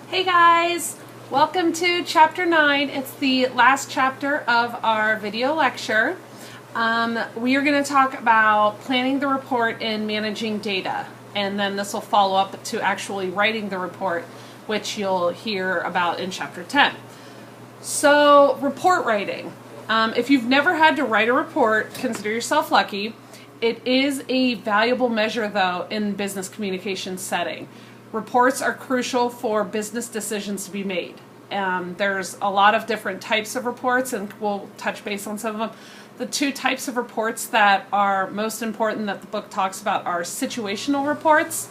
Hey guys! Welcome to Chapter 9. It's the last chapter of our video lecture. We are going to talk about planning the report and managing data. And then this will follow up to actually writing the report, which you'll hear about in Chapter 10. So, report writing. If you've never had to write a report, consider yourself lucky. It is a valuable measure, though, in business communication setting. Reports are crucial for business decisions to be made. There's a lot of different types of reports, and we'll touch base on some of them. The two types of reports that are most important that the book talks about are situational reports,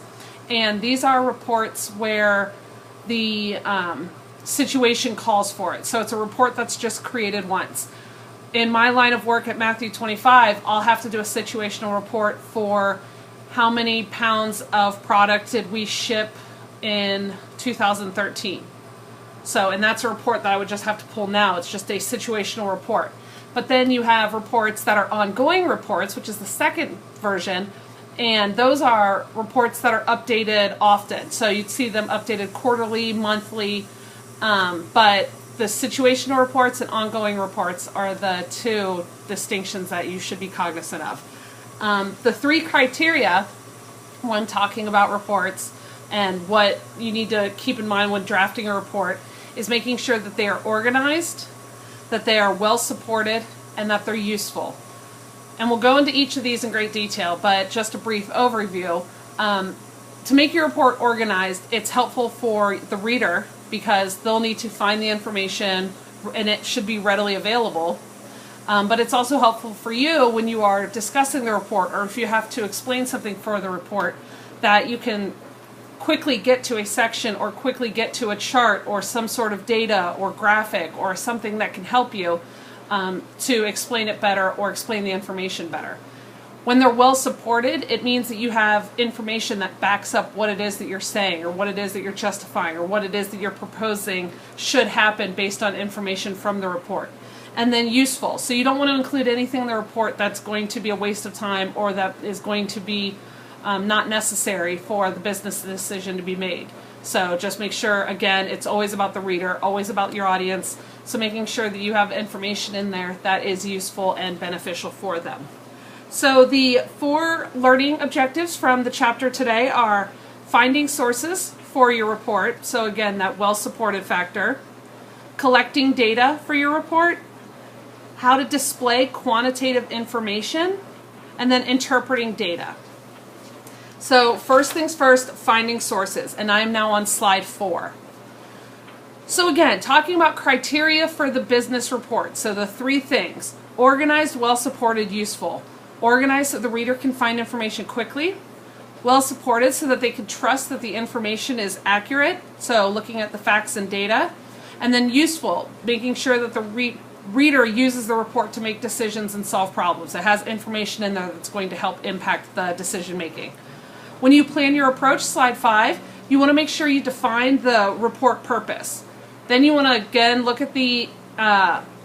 and these are reports where the situation calls for it. So it's a report that's just created once. In my line of work at Matthew 25, I'll have to do a situational report for how many pounds of product did we ship in 2013. So, and that's a report that I would just have to pull now. It's just a situational report. But then you have reports that are ongoing reports, which is the second version, and those are reports that are updated often. So you'd see them updated quarterly, monthly, but the situational reports and ongoing reports are the two distinctions that you should be cognizant of. The three criteria when talking about reports and what you need to keep in mind when drafting a report is making sure that they are organized, that they are well supported, and that they're useful. And we'll go into each of these in great detail, but just a brief overview. To make your report organized, it's helpful for the reader because they'll need to find the information and it should be readily available. But it's also helpful for you when you are discussing the report or if you have to explain something for the report that you can quickly get to a section or quickly get to a chart or some sort of data or graphic or something that can help you to explain it better or explain the information better. When they're well supported, it means that you have information that backs up what it is that you're saying or what it is that you're justifying or what it is that you're proposing should happen based on information from the report. And then useful. So you don't want to include anything in the report that's going to be a waste of time or that is going to be not necessary for the business decision to be made. So just make sure, again, it's always about the reader, always about your audience. So making sure that you have information in there that is useful and beneficial for them. So the 4 learning objectives from the chapter today are finding sources for your report. So again, that well-supported factor. Collecting data for your report. How to display quantitative information, and then interpreting data. So first things first, finding sources, and I'm now on slide 4. So again, talking about criteria for the business report. So the 3 things: organized, well-supported, useful. Organized so the reader can find information quickly. Well-supported so that they can trust that the information is accurate, so looking at the facts and data. And then useful, making sure that the reader uses the report to make decisions and solve problems. It has information in there that's going to help impact the decision making. When you plan your approach, slide 5, you want to make sure you define the report purpose. Then you want to again look at the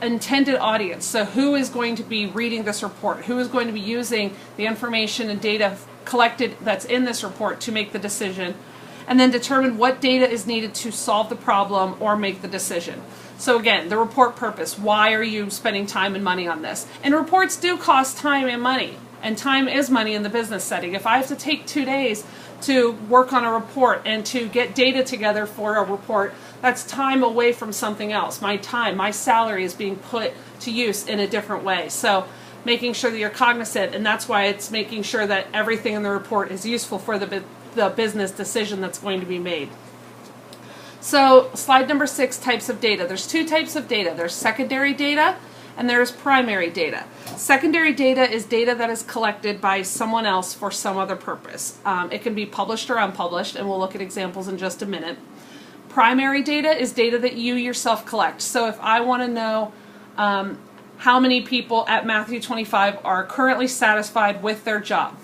intended audience. So who is going to be reading this report? Who is going to be using the information and data collected that's in this report to make the decision? And then determine what data is needed to solve the problem or make the decision. So again, the report purpose. Why are you spending time and money on this? And reports do cost time and money. And time is money in the business setting. If I have to take 2 days to work on a report and to get data together for a report, that's time away from something else. My time, my salary is being put to use in a different way. So making sure that you're cognizant, and that's why it's making sure that everything in the report is useful for the business decision that's going to be made. So slide number 6, types of data. There's 2 types of data. There's secondary data and there's primary data. Secondary data is data that is collected by someone else for some other purpose. It can be published or unpublished, and we'll look at examples in just a minute. Primary data is data that you yourself collect. So if I want to know how many people at Matthew 25 are currently satisfied with their job,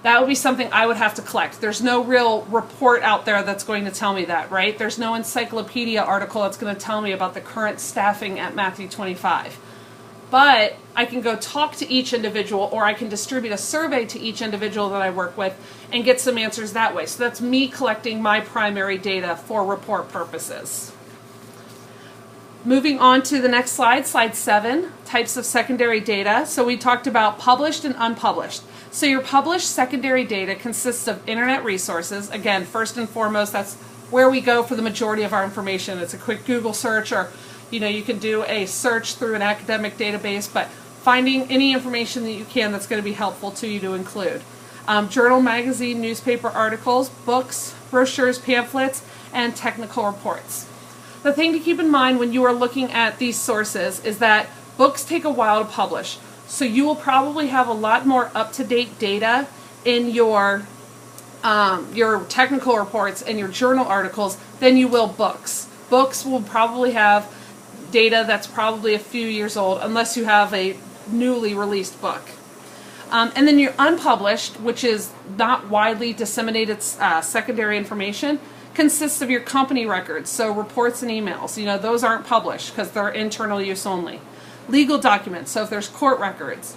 that would be something I would have to collect. There's no real report out there that's going to tell me that, right? There's no encyclopedia article that's going to tell me about the current staffing at Matthew 25. but I can go talk to each individual, or I can distribute a survey to each individual that I work with and get some answers that way. So that's me collecting my primary data for report purposes. Moving on to the next slide, slide 7, types of secondary data. So we talked about published and unpublished. So your published secondary data consists of internet resources. Again, first and foremost, that's where we go for the majority of our information. It's a quick Google search, or you can do a search through an academic database, but finding any information that you can that's going to be helpful to you to include. Journal, magazine, newspaper articles, books, brochures, pamphlets, and technical reports. The thing to keep in mind when you are looking at these sources is that books take a while to publish. So you will probably have a lot more up-to-date data in your technical reports and your journal articles than you will books. Books will probably have data that's probably a few years old unless you have a newly released book. And then your unpublished, which is not widely disseminated secondary information, consists of your company records, so reports and emails. Those aren't published because they're internal use only. Legal documents, so if there's court records.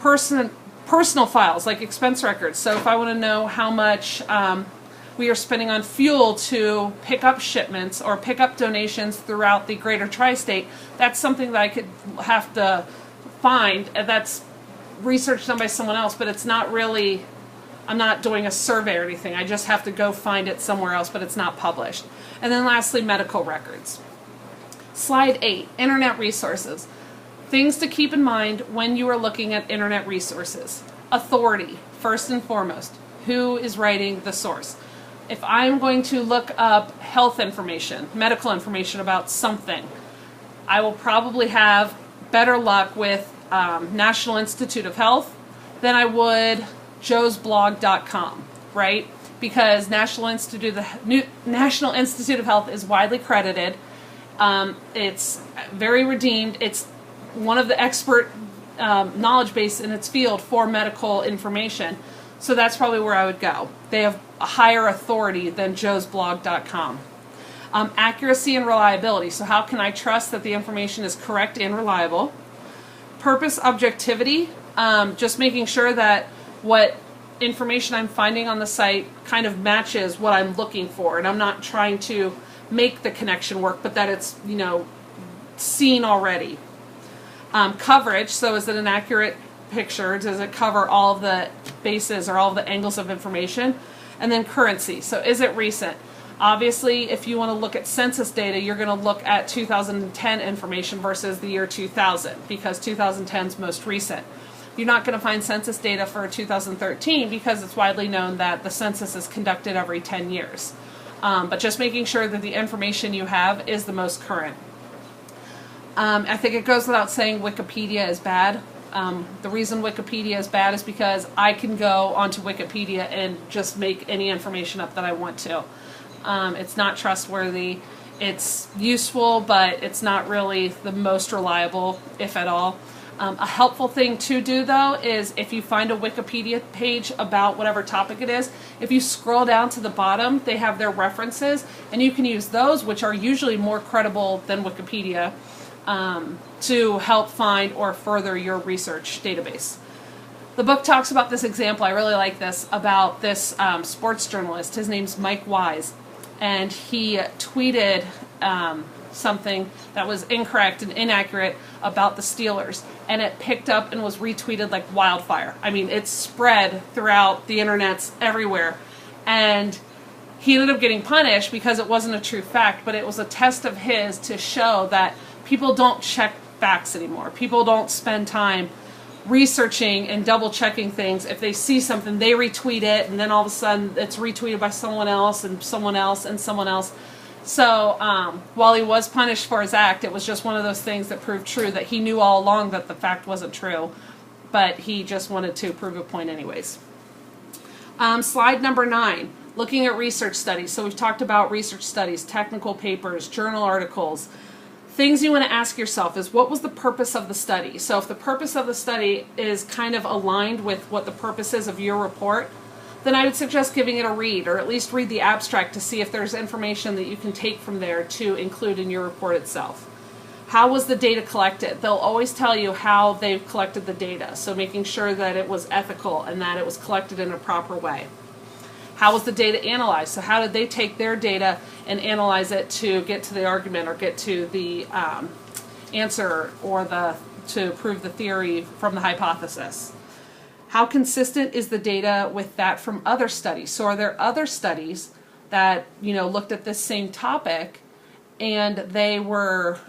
Personal files, like expense records. So if I want to know how much we are spending on fuel to pick up shipments or pick up donations throughout the greater tri-state, that's something that I could have to find, and that's research done by someone else, but it's not really, I'm not doing a survey or anything. I just have to go find it somewhere else, but it's not published. And then lastly, medical records. Slide 8, internet resources. Things to keep in mind when you are looking at internet resources. Authority, first and foremost. Who is writing the source? If I'm going to look up health information, medical information about something, I will probably have better luck with National Institute of Health than I would joesblog.com, right? Because National Institute of Health is widely credited. It's very redeemed. It's one of the expert knowledge base in its field for medical information. So that's probably where I would go. They have a higher authority than joesblog.com. Accuracy and reliability. So how can I trust that the information is correct and reliable? Purpose, objectivity. Just making sure that what information I'm finding on the site kind of matches what I'm looking for, and I'm not trying to make the connection work, but that it's seen already. Coverage, so is it an accurate picture? Does it cover all of the bases or all of the angles of information? And then currency, so is it recent? Obviously, if you want to look at census data, you're going to look at 2010 information versus the year 2000, because 2010 is most recent. You're not going to find census data for 2013 because it's widely known that the census is conducted every 10 years. But just making sure that the information you have is the most current. I think it goes without saying Wikipedia is bad. The reason Wikipedia is bad is because I can go onto Wikipedia and just make any information up that I want to. It's not trustworthy. It's useful, but it's not really the most reliable, if at all. A helpful thing to do, though, is if you find a Wikipedia page about whatever topic it is, if you scroll down to the bottom, they have their references, and you can use those, which are usually more credible than Wikipedia, to help find or further your research database. The book talks about this example, I really like this, about this sports journalist. His name's Mike Wise, and he tweeted something that was incorrect and inaccurate about the Steelers, and it picked up and was retweeted like wildfire. I mean, it spread throughout the internets everywhere, and he ended up getting punished because it wasn't a true fact, but it was a test of his to show that people don't check facts anymore. People don't spend time researching and double checking things. If they see something, they retweet it, and then all of a sudden it's retweeted by someone else and someone else and someone else. So while he was punished for his act, it was just one of those things that proved true, that he knew all along that the fact wasn't true, but he just wanted to prove a point anyways. Slide number 9, looking at research studies. So we've talked about research studies, technical papers, journal articles. Things you want to ask yourself is, what was the purpose of the study? So if the purpose of the study is kind of aligned with what the purpose is of your report, then I would suggest giving it a read, or at least read the abstract to see if there's information that you can take from there to include in your report itself. How was the data collected? They'll always tell you how they've collected the data, so making sure that it was ethical and that it was collected in a proper way. How was the data analyzed? So how did they take their data and analyze it to get to the argument or get to the answer or to prove the theory from the hypothesis? How consistent is the data with that from other studies? So are there other studies that looked at this same topic and they were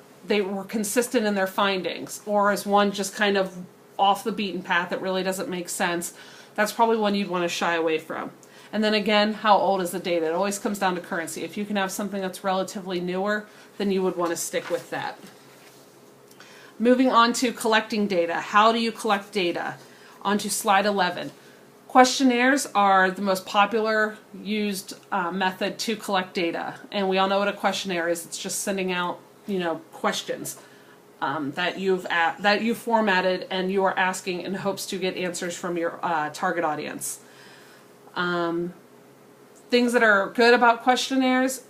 consistent in their findings, or is one just kind of off the beaten path that really doesn't make sense? That's probably one you'd want to shy away from. And then again, how old is the data? It always comes down to currency. If you can have something that's relatively newer, then you would want to stick with that. Moving on to collecting data. How do you collect data? On to slide 11. Questionnaires are the most popular used method to collect data. And we all know what a questionnaire is. It's just sending out questions that you've formatted and you are asking in hopes to get answers from your target audience. Things that are good about questionnaires,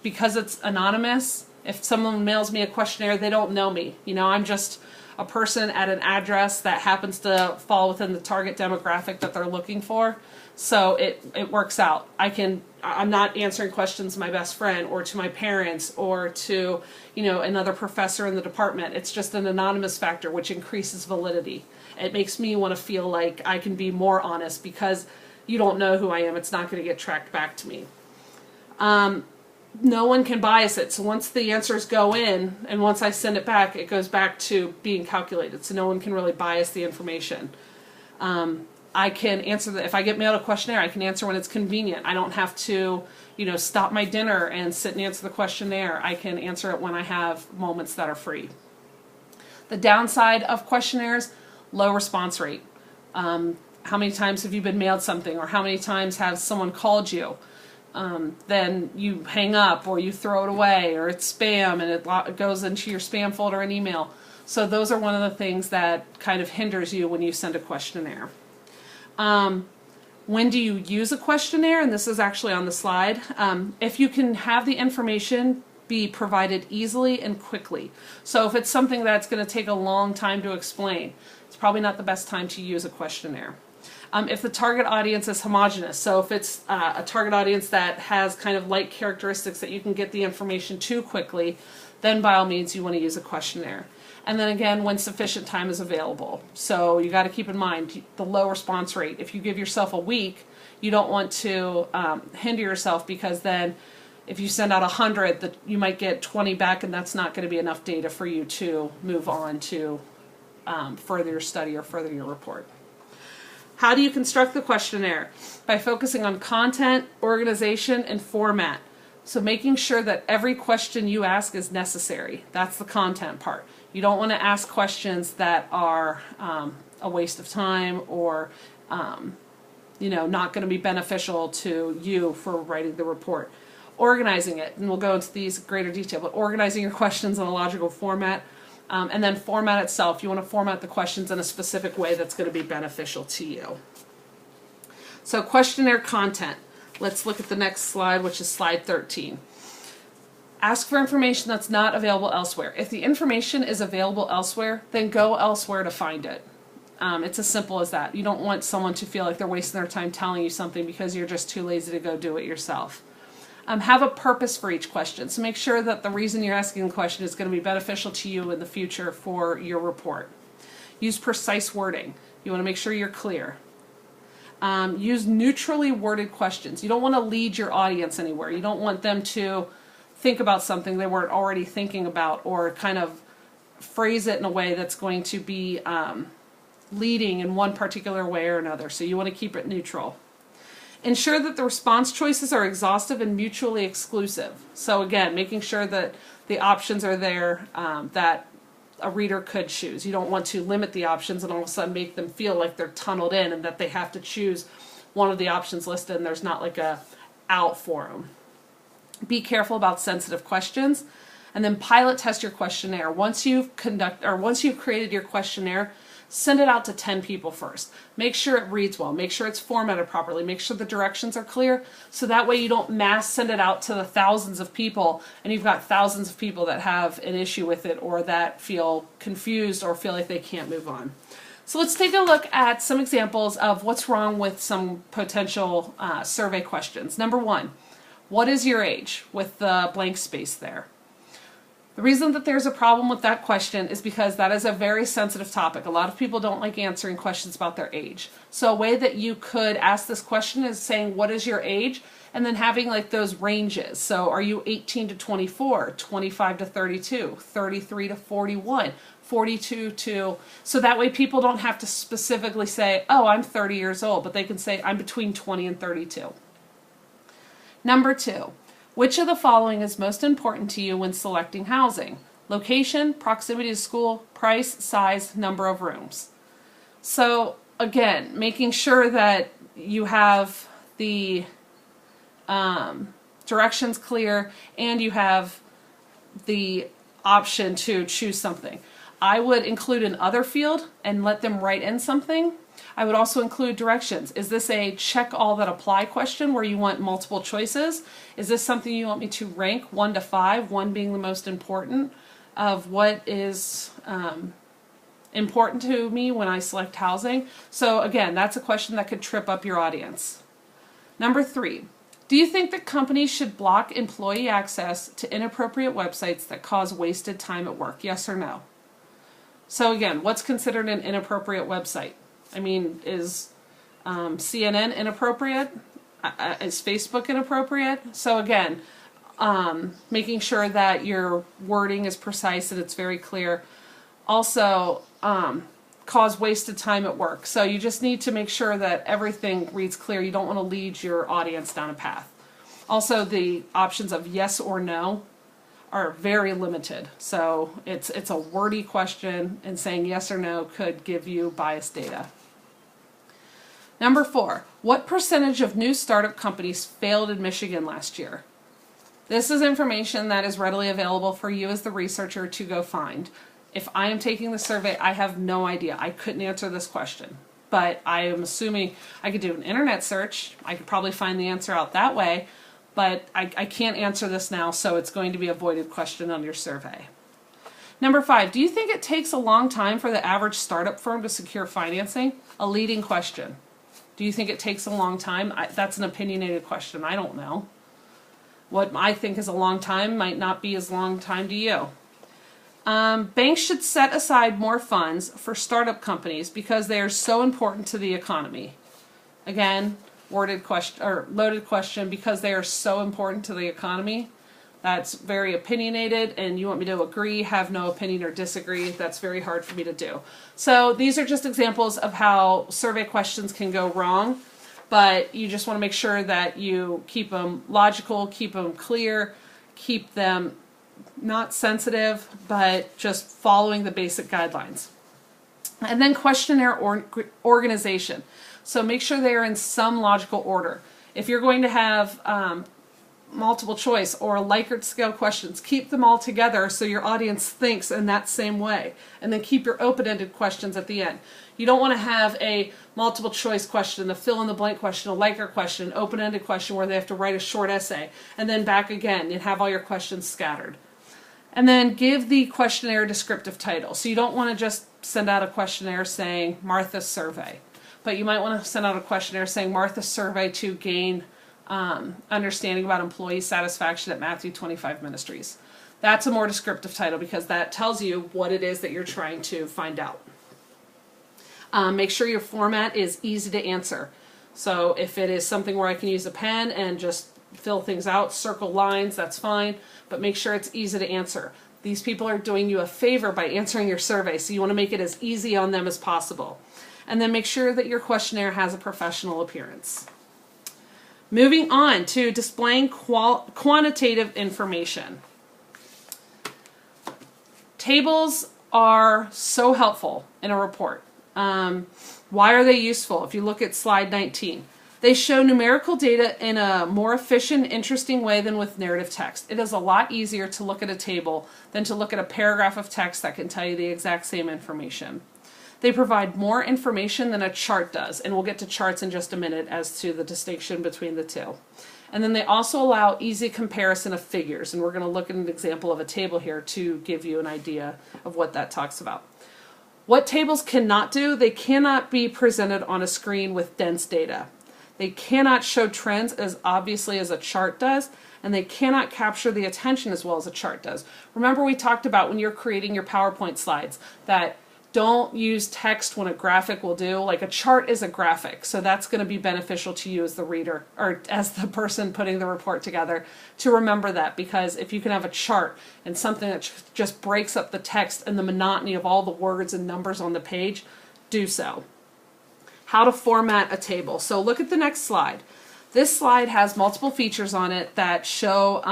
because it's anonymous. If someone mails me a questionnaire, they don't know me. I'm just a person at an address that happens to fall within the target demographic that they're looking for. So it works out. I'm not answering questions to my best friend or to my parents or to another professor in the department. It's just an anonymous factor, which increases validity. It makes me want to feel like I can be more honest because you don't know who I am. It's not going to get tracked back to me. No one can bias it. So once the answers go in and once I send it back, it goes back to being calculated. So no one can really bias the information. I can answer if I get mailed a questionnaire, I can answer when it's convenient. I don't have to, stop my dinner and sit and answer the questionnaire. I can answer it when I have moments that are free. The downside of questionnaires, low response rate. How many times have you been mailed something, or how many times has someone called you? Then you hang up or you throw it away, or it's spam and it goes into your spam folder and email. So those are one of the things that kind of hinders you when you send a questionnaire. When do you use a questionnaire? And this is actually on the slide. If you can have the information be provided easily and quickly. So if it's something that's going to take a long time to explain, it's probably not the best time to use a questionnaire. If the target audience is homogeneous, so if it's a target audience that has kind of like characteristics that you can get the information to quickly, then by all means you want to use a questionnaire. And then again, when sufficient time is available. So you got to keep in mind the low response rate. If you give yourself a week, you don't want to hinder yourself, because then if you send out 100, you might get 20 back, and that's not going to be enough data for you to move on to further your study or further your report. How do you construct the questionnaire? By focusing on content, organization, and format. So making sure that every question you ask is necessary. That's the content part. You don't want to ask questions that are a waste of time or not going to be beneficial to you for writing the report. Organizing it, and we'll go into these in greater detail, but organizing your questions in a logical format. And then format itself. You want to format the questions in a specific way that's going to be beneficial to you. So questionnaire content. Let's look at the next slide, which is slide 13. Ask for information that's not available elsewhere. If the information is available elsewhere, then go elsewhere to find it. It's as simple as that. You don't want someone to feel like they're wasting their time telling you something because you're just too lazy to go do it yourself. Have a purpose for each question. So make sure that the reason you're asking the question is going to be beneficial to you in the future for your report. Use precise wording. You want to make sure you're clear. Use neutrally worded questions. You don't want to lead your audience anywhere. You don't want them to think about something they weren't already thinking about, or kind of phrase it in a way that's going to be leading in one particular way or another. So you want to keep it neutral. Ensure that the response choices are exhaustive and mutually exclusive. So again, making sure that the options are there that a reader could choose. You don't want to limit the options and all of a sudden make them feel like they're tunneled in and that they have to choose one of the options listed and there's not like a out for them. Be careful about sensitive questions, and then pilot test your questionnaire. Once you've created your questionnaire, send it out to 10 people first. Make sure it reads well. Make sure it's formatted properly. Make sure the directions are clear, so that way you don't mass send it out to the thousands of people and you've got thousands of people that have an issue with it or that feel confused or feel like they can't move on. So let's take a look at some examples of what's wrong with some potential survey questions. Number one, what is your age, with the blank space there? The reason that there's a problem with that question is because that is a very sensitive topic. A lot of people don't like answering questions about their age. So a way that you could ask this question is saying, what is your age? And then having like those ranges. So are you 18 to 24, 25 to 32, 33 to 41, 42 to... So that way people don't have to specifically say, oh, I'm 30 years old, but they can say, I'm between 20 and 32. Number two, which of the following is most important to you when selecting housing? Location, proximity to school, price, size, number of rooms. So again, making sure that you have the directions clear and you have the option to choose something. I would include an other field and let them write in something. I would also include directions. Is this a check all that apply question where you want multiple choices? Is this something you want me to rank 1 to 5, 1 being the most important of what is important to me when I select housing? So again, that's a question that could trip up your audience. Number three, do you think that companies should block employee access to inappropriate websites that cause wasted time at work? Yes or no? So again, what's considered an inappropriate website? I mean, is CNN inappropriate? Is Facebook inappropriate? So again, making sure that your wording is precise and it's very clear. Also, cause wasted time at work. So you just need to make sure that everything reads clear. You don't want to lead your audience down a path. Also, the options of yes or no are very limited. So it's a wordy question, and saying yes or no could give you biased data. Number four, what percentage of new startup companies failed in Michigan last year? This is information that is readily available for you as the researcher to go find. If I am taking the survey, I have no idea. I couldn't answer this question, but I am assuming I could do an internet search. I could probably find the answer out that way, but I can't answer this now, so it's going to be a voided question on your survey. Number five, do you think it takes a long time for the average startup firm to secure financing? A leading question. Do you think it takes a long time? That's an opinionated question. I don't know. What I think is a long time might not be as long time to you. Banks should set aside more funds for startup companies because they are so important to the economy. Again, worded question or loaded question, because they are so important to the economy. That's very opinionated, and you want me to agree, have no opinion, or disagree. That's very hard for me to do. So these are just examples of how survey questions can go wrong, but you just want to make sure that you keep them logical, keep them clear, keep them not sensitive, but just following the basic guidelines. And then questionnaire organization. So make sure they are in some logical order. If you're going to have multiple choice or Likert scale questions, keep them all together so your audience thinks in that same way. And then keep your open-ended questions at the end. You don't want to have a multiple choice question, a fill-in-the-blank question, a Likert question, an open-ended question where they have to write a short essay, and then back again and have all your questions scattered. And then give the questionnaire a descriptive title. So you don't want to just send out a questionnaire saying Martha's survey, but you might want to send out a questionnaire saying Martha's survey to gain understanding about employee satisfaction at Matthew 25 Ministries. That's a more descriptive title because that tells you what it is that you're trying to find out. Make sure your format is easy to answer. So if it is something where I can use a pen and just fill things out, circle lines, that's fine, but make sure it's easy to answer. These people are doing you a favor by answering your survey, so you want to make it as easy on them as possible. And then make sure that your questionnaire has a professional appearance. Moving on to displaying quantitative information. Tables are so helpful in a report. Why are they useful? If you look at slide 19, they show numerical data in a more efficient, interesting way than with narrative text. It is a lot easier to look at a table than to look at a paragraph of text that can tell you the exact same information. They provide more information than a chart does, and we'll get to charts in just a minute as to the distinction between the two. And then they also allow easy comparison of figures, and we're going to look at an example of a table here to give you an idea of what that talks about. What tables cannot do, they cannot be presented on a screen with dense data. They cannot show trends as obviously as a chart does, and they cannot capture the attention as well as a chart does. Remember, we talked about when you're creating your PowerPoint slides that don't use text when a graphic will do. Like a chart is a graphic, so that's going to be beneficial to you as the reader or as the person putting the report together to remember that, because if you can have a chart and something that just breaks up the text and the monotony of all the words and numbers on the page, do so. How to format a table. So look at the next slide. This slide has multiple features on it that show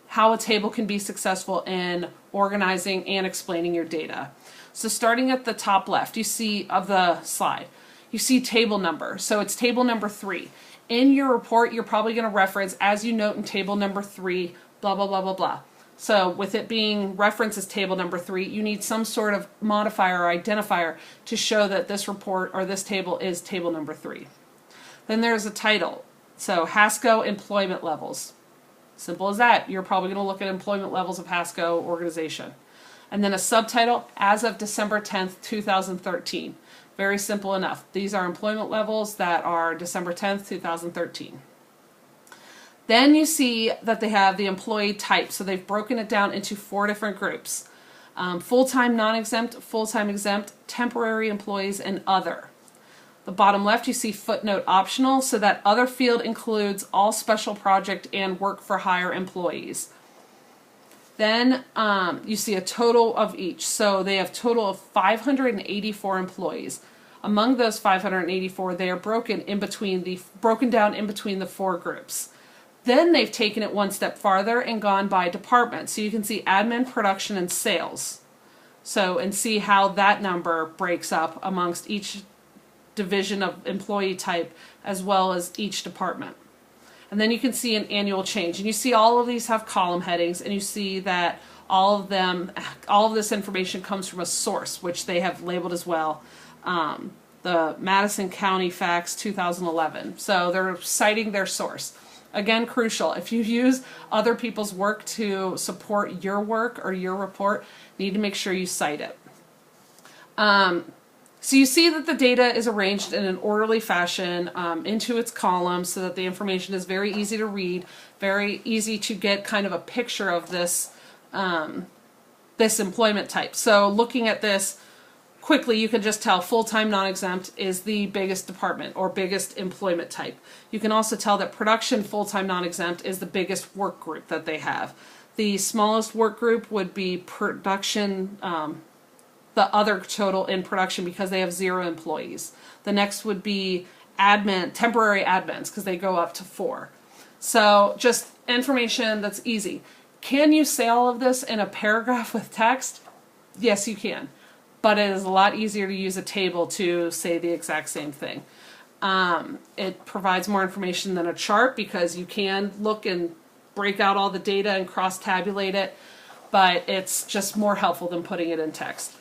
how a table can be successful in organizing and explaining your data. So starting at the top left, you see of the slide, you see table number. So it's table number 3. In your report, you're probably going to reference, as you note in table number 3, blah, blah, blah, blah, blah. So with it being referenced as table number 3, you need some sort of modifier or identifier to show that this report or this table is table number 3. Then there's a title. So Hasco employment levels. Simple as that. You're probably going to look at employment levels of Hasco organization. And then a subtitle, as of December 10th, 2013. Very simple enough. These are employment levels that are December 10th, 2013. Then you see that they have the employee type. So they've broken it down into 4 different groups. Full-time non-exempt, full-time exempt, temporary employees, and other. The bottom left, you see footnote optional, so that other field includes all special project and work for hire employees. Then you see a total of each. So they have a total of 584 employees. Among those 584, they are broken down in between the 4 groups. Then they've taken it one step farther and gone by department. So you can see admin, production, and sales. So, and see how that number breaks up amongst each division of employee type as well as each department. And then you can see an annual change. And you see all of these have column headings, and you see that all of this information comes from a source, which they have labeled as well, the Madison County Facts 2011. So they're citing their source. Again, crucial. If you use other people's work to support your work or your report, you need to make sure you cite it. So you see that the data is arranged in an orderly fashion into its columns so that the information is very easy to read, very easy to get kind of a picture of this, this employment type. So looking at this quickly, you can just tell full-time non-exempt is the biggest department or biggest employment type. You can also tell that production full-time non-exempt is the biggest work group that they have. The smallest work group would be production, the other total in production, because they have 0 employees. The next would be admin, temporary admins, because they go up to 4. So just information that's easy. Can you say all of this in a paragraph with text? Yes, you can. But it is a lot easier to use a table to say the exact same thing. It provides more information than a chart because you can look and break out all the data and cross-tabulate it, but it's just more helpful than putting it in text.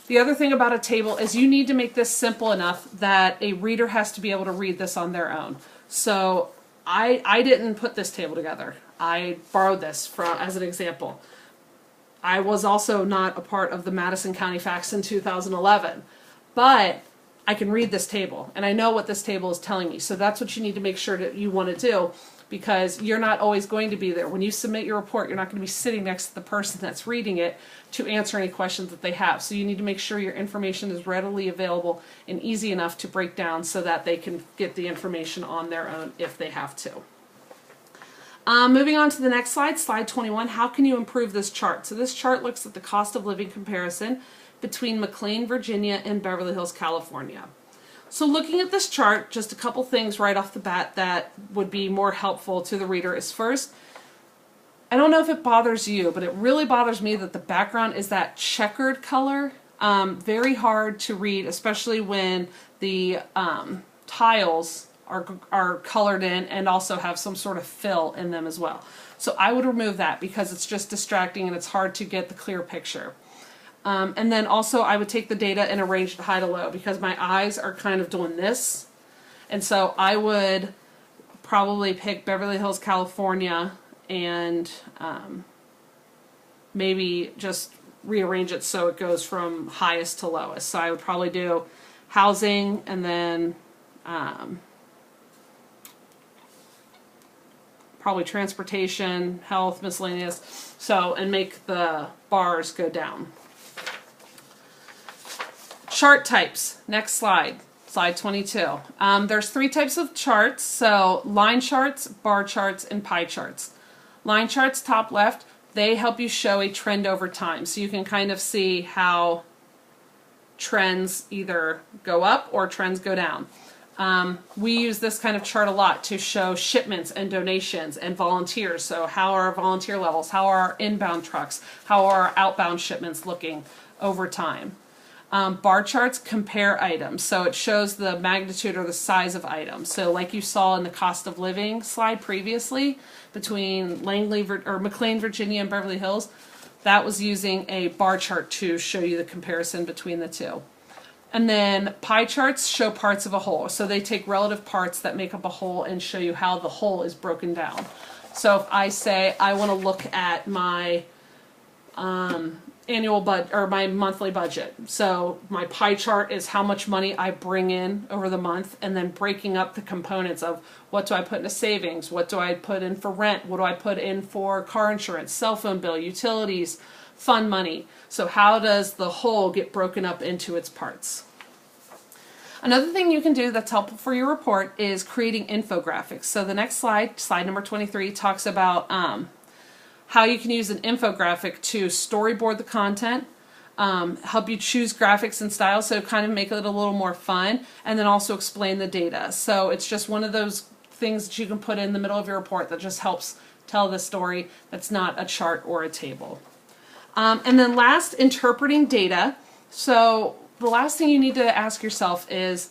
The other thing about a table is you need to make this simple enough that a reader has to be able to read this on their own. So I didn't put this table together. I borrowed this as an example. I was also not a part of the Madison County Facts in 2011, but I can read this table and I know what this table is telling me. So that's what you need to make sure that you want to do, because you're not always going to be there. When you submit your report, you're not going to be sitting next to the person that's reading it to answer any questions that they have. So you need to make sure your information is readily available and easy enough to break down so that they can get the information on their own if they have to. Moving on to the next slide, slide 21, how can you improve this chart? So this chart looks at the cost of living comparison between McLean, Virginia and Beverly Hills, California. So looking at this chart, just a couple things right off the bat that would be more helpful to the reader is, first, I don't know if it bothers you, but it really bothers me that the background is that checkered color. Very hard to read, especially when the tiles are colored in and also have some sort of fill in them as well. So I would remove that because it's just distracting and it's hard to get the clear picture. And then also I would take the data and arrange it high to low because my eyes are kind of doing this. And so I would probably pick Beverly Hills, California, and maybe just rearrange it so it goes from highest to lowest. So I would probably do housing and then probably transportation, health, miscellaneous, so, and make the bars go down. Chart types, next slide, slide 22. There's 3 types of charts, so line charts, bar charts, and pie charts. Line charts, top left, they help you show a trend over time, so you can kind of see how trends either go up or trends go down. We use this kind of chart a lot to show shipments and donations and volunteers. So how are our volunteer levels? How are our inbound trucks? How are our outbound shipments looking over time? Bar charts compare items. So it shows the magnitude or the size of items. So like you saw in the cost of living slide previously between McLean, Virginia and Beverly Hills, that was using a bar chart to show you the comparison between the two. And then pie charts show parts of a whole. So they take relative parts that make up a whole and show you how the whole is broken down. So if I say I want to look at my annual budget or my monthly budget. So my pie chart is how much money I bring in over the month, and then breaking up the components of what do I put into savings, what do I put in for rent, what do I put in for car insurance, cell phone bill, utilities, fund money. So how does the whole get broken up into its parts? Another thing you can do that's helpful for your report is creating infographics. So the next slide, slide number 23, talks about how you can use an infographic to storyboard the content, help you choose graphics and styles, so kind of make it a little more fun, and then also explain the data. So it's just one of those things that you can put in the middle of your report that just helps tell the story that's not a chart or a table. And then last, interpreting data. So the last thing you need to ask yourself is,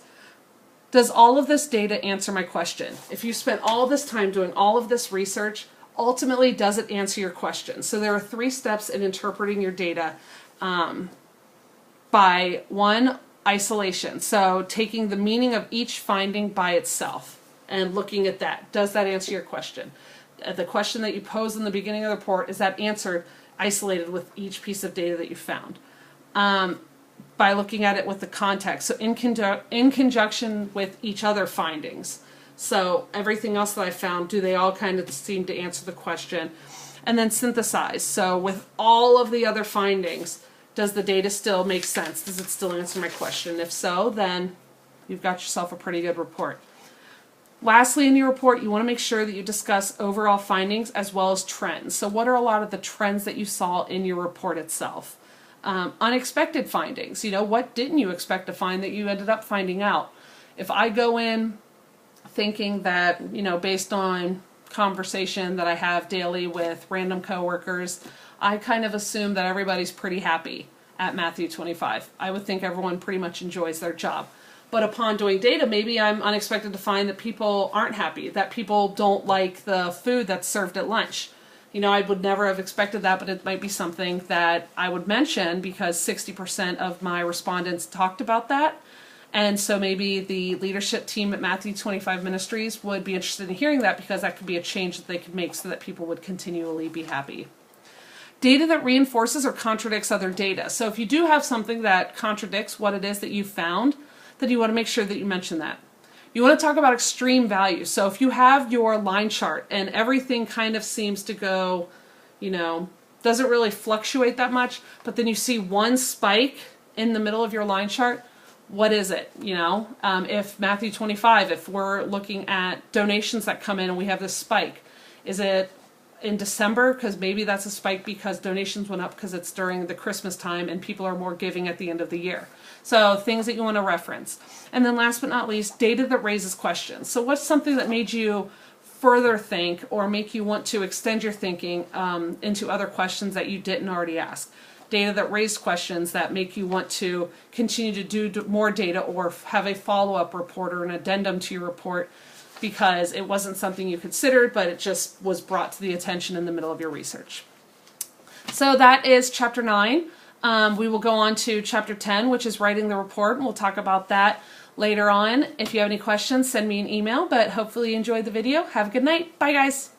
does all of this data answer my question? If you spent all this time doing all of this research, ultimately, does it answer your question? So there are 3 steps in interpreting your data. By 1, isolation. So taking the meaning of each finding by itself and looking at that. Does that answer your question? The question that you posed in the beginning of the report, is that answered isolated with each piece of data that you found? By looking at it with the context. So in conjunction with each other findings. So everything else that I found, do they all kind of seem to answer the question? And then synthesize. So with all of the other findings, does the data still make sense? Does it still answer my question? If so, then you've got yourself a pretty good report. Lastly, in your report, you want to make sure that you discuss overall findings as well as trends. So what are a lot of the trends that you saw in your report itself? Unexpected findings. You know, what didn't you expect to find that you ended up finding out? If I go in thinking that, you know, based on conversation that I have daily with random coworkers, I kind of assume that everybody's pretty happy at Matthew 25. I would think everyone pretty much enjoys their job. But upon doing data, maybe I'm unexpected to find that people aren't happy, that people don't like the food that's served at lunch. You know, I would never have expected that, but it might be something that I would mention because 60% of my respondents talked about that. And so maybe the leadership team at Matthew 25 Ministries would be interested in hearing that because that could be a change that they could make so that people would continually be happy. Data that reinforces or contradicts other data. So if you do have something that contradicts what it is that you found, then you want to make sure that you mention that. You want to talk about extreme values. So if you have your line chart and everything kind of seems to go, you know, doesn't really fluctuate that much, but then you see one spike in the middle of your line chart, what is it? You know, if Matthew 25, if we're looking at donations that come in and we have this spike, is it in December? Because maybe that's a spike because donations went up because it's during the Christmas time and people are more giving at the end of the year. So things that you want to reference. And then last but not least, data that raises questions. So what's something that made you further think or make you want to extend your thinking into other questions that you didn't already ask? Data that raise questions that make you want to continue to do more data or have a follow-up report or an addendum to your report because it wasn't something you considered, but it just was brought to the attention in the middle of your research. So that is Chapter 9. We will go on to chapter 10, which is writing the report, and we'll talk about that later on. If you have any questions, send me an email, but hopefully you enjoyed the video. Have a good night. Bye, guys.